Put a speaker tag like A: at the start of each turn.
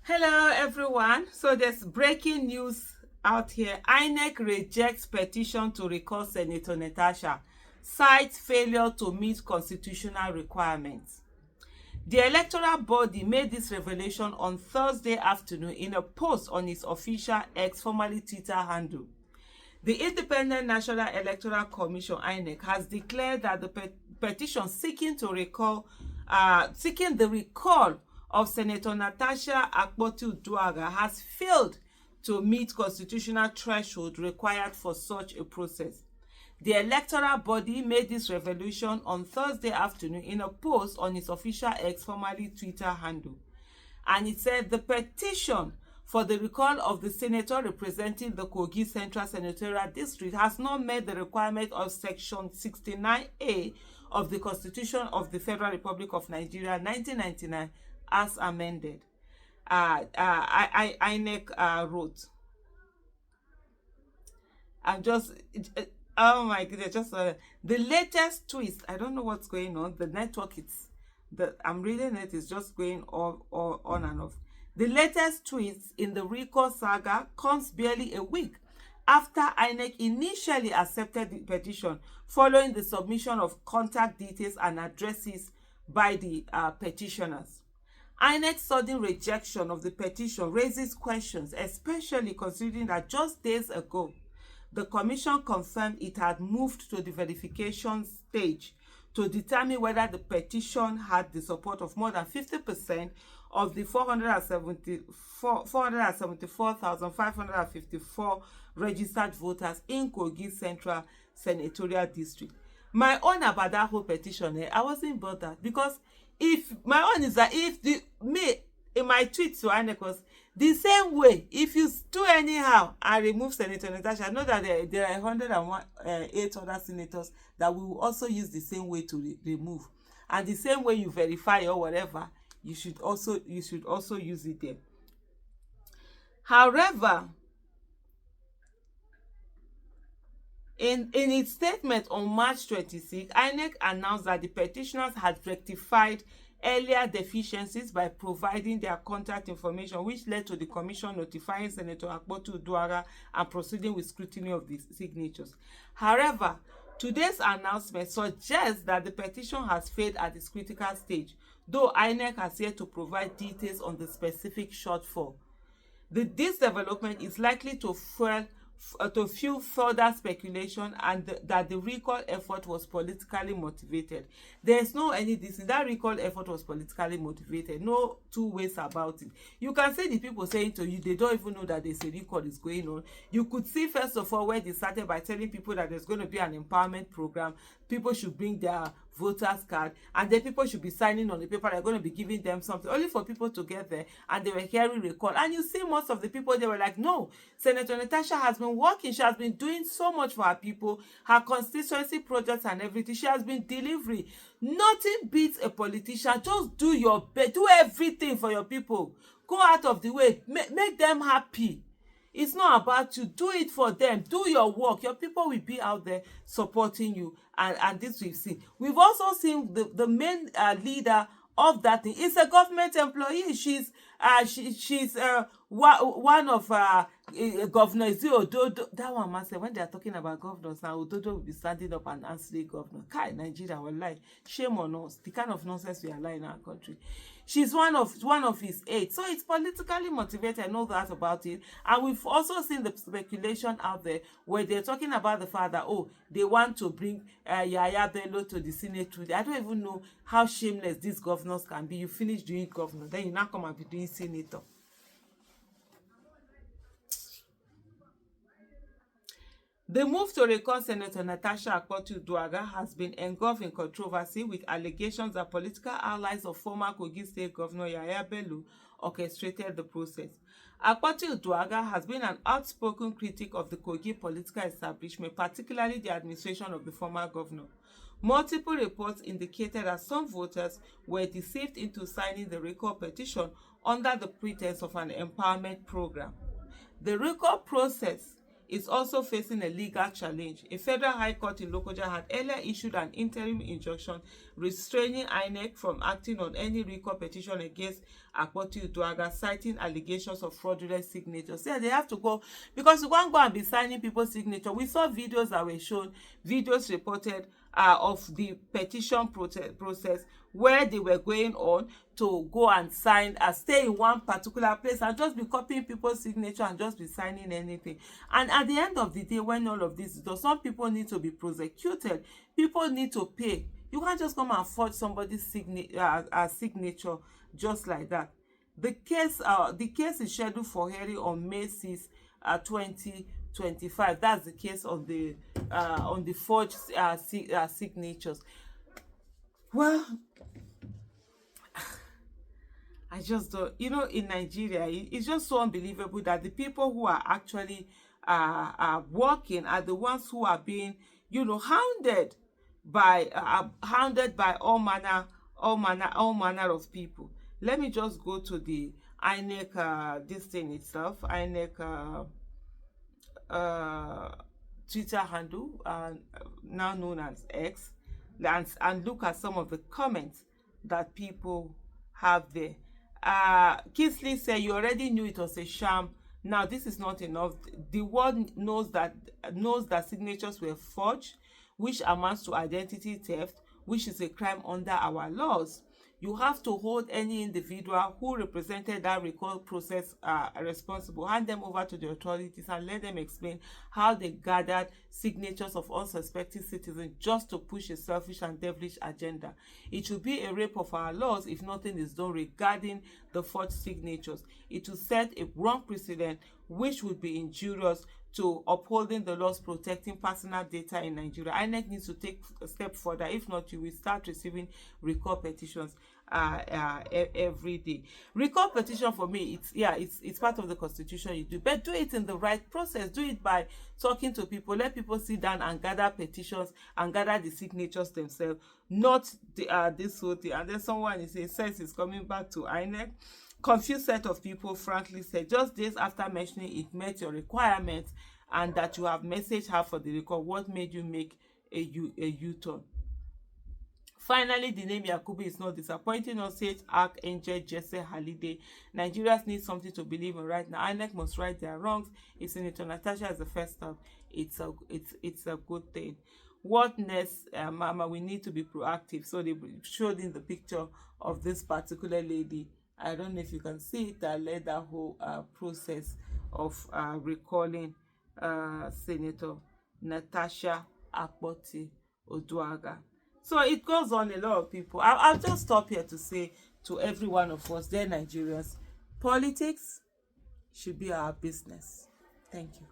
A: Hello everyone. So there's breaking news out here. INEC rejects petition to recall Senator Natasha, cites failure to meet constitutional requirements. The electoral body made this revelation on Thursday afternoon in a post on its official X, formerly Twitter handle. The Independent National Electoral Commission (INEC) has declared that the petition seeking the recall of Senator Natasha Akpoti-Uduaghan has failed to meet constitutional threshold required for such a process. The electoral body made this revelation on Thursday afternoon in a post on its official X, formerly Twitter handle. And it said the petition for the recall of the senator representing the Kogi Central Senatorial District has not met the requirement of Section 69A of the Constitution of the Federal Republic of Nigeria 1999 as amended. INEC wrote. I'm just... oh my goodness, just the latest twist. I don't know what's going on. The network, I'm reading it, is just going on and off. The latest twist in the recall saga comes barely a week after INEC initially accepted the petition following the submission of contact details and addresses by the petitioners. INEC's sudden rejection of the petition raises questions, especially considering that just days ago, the Commission confirmed it had moved to the verification stage to determine whether the petition had the support of more than 50% of the 474,554 registered voters in Kogi Central Senatorial District. My own about that whole petition, I wasn't bothered, because if my own is that if me in my tweet to INEC was the same way, if you do anyhow and remove Senator Natasha, I know that there are 108 other senators that we will also use the same way to remove, and the same way you verify or whatever, you should also use it there. However, in its statement on March 26, INEC announced that the petitioners had rectified earlier deficiencies by providing their contact information, which led to the Commission notifying Senator Akpoti-Uduaghan and proceeding with scrutiny of the signatures. However, today's announcement suggests that the petition has failed at its critical stage, though INEC has yet to provide details on the specific shortfall. This development is likely to fuel further speculation and that the recall effort was politically motivated. There's no that recall effort was politically motivated. No two ways about it. You can see the people saying to you they don't even know that there's a recall is going on. You could see first of all where they started by telling people that there's going to be an empowerment program. People should bring their voters card, and then people should be signing on the paper. They're going to be giving them something only for people to get there, and they were hearing recall. And you see most of the people, they were like, no, Senator Natasha has been working. She has been doing so much for her people, her constituency projects and everything. She has been delivering. Nothing beats a politician. Just do your best. Do everything for your people. Go out of the way. Make them happy. It's not about you. Do it for them. Do your work. Your people will be out there supporting you. And this we've seen. We've also seen the main leader of that thing is a government employee. She's one of Governor Ododo. That one must say, when they are talking about governors now, Ododo will be standing up and answering governor. Kai, Nigeria will lie. Shame on us. The kind of nonsense we are lying in our country. She's one of his aides. So it's politically motivated, I know that about it. And we've also seen the speculation out there where they're talking about the fact that, oh, they want to bring Yaya Bello to the Senate today. I don't even know how shameless these governors can be. You finish doing governor, then you now come and be doing senator. The move to recall Senator Natasha Akpoti-Uduaghan has been engulfed in controversy, with allegations that political allies of former Kogi State Governor Yaya Bello orchestrated the process. Akpoti-Uduaghan has been an outspoken critic of the Kogi political establishment, particularly the administration of the former governor. Multiple reports indicated that some voters were deceived into signing the recall petition under the pretense of an empowerment program. The recall process is also facing a legal challenge. A federal high court in Lokoja had earlier issued an interim injunction restraining INEC from acting on any recall petition against Akpoti Uduaghan, citing allegations of fraudulent signatures. Yeah, they have to go, because you can't go and be signing people's signature. We saw videos that were shown, videos reported of the petition process where they were going on to go and sign, stay in one particular place and just be copying people's signature and just be signing anything. And at the end of the day, when all of this is done, some people need to be prosecuted. People need to pay. You can't just come and forge somebody's signature just like that. The case is scheduled for hearing on May 6, 2025. That's the case on the forged signatures. Well, I just don't, in Nigeria, it's just so unbelievable that the people who are actually working are the ones who are being, hounded by all manner of people. Let me just go to the INEC this thing itself, INEC Twitter handle, now known as X, and look at some of the comments that people have there. Kisley said, you already knew it was a sham. Now this is not enough. The world knows that signatures were forged, which amounts to identity theft, which is a crime under our laws. You have to hold any individual who represented that recall process responsible, hand them over to the authorities and let them explain how they gathered signatures of unsuspecting citizens just to push a selfish and devilish agenda. It will be a rape of our laws if nothing is done regarding the forged signatures. It will set a wrong precedent which would be injurious to upholding the laws protecting personal data in Nigeria. INEC needs to take a step further. If not, you will start receiving recall petitions every day. Recall petition for me, it's part of the constitution you do, but do it in the right process. Do it by talking to people. Let people sit down and gather petitions and gather the signatures themselves, not this whole thing. And then someone says it's coming back to INEC. Confused set of people frankly said, just days after mentioning it met your requirements and that you have messaged her for the recall, what made you make a U-turn? Finally, the name Yakubu is not disappointing us, says Archangel Jesse Halide. Nigerians need something to believe in right now. INEC must right their wrongs. If Senator Natasha is the first step, it's a good thing. What next, Mama? We need to be proactive. So they showed in the picture of this particular lady. I don't know if you can see it, that led that whole process of recalling Senator Natasha Akpoti Uduaghan. So it goes on. A lot of people. I'll just stop here to say to every one of us, dear Nigerians, politics should be our business. Thank you.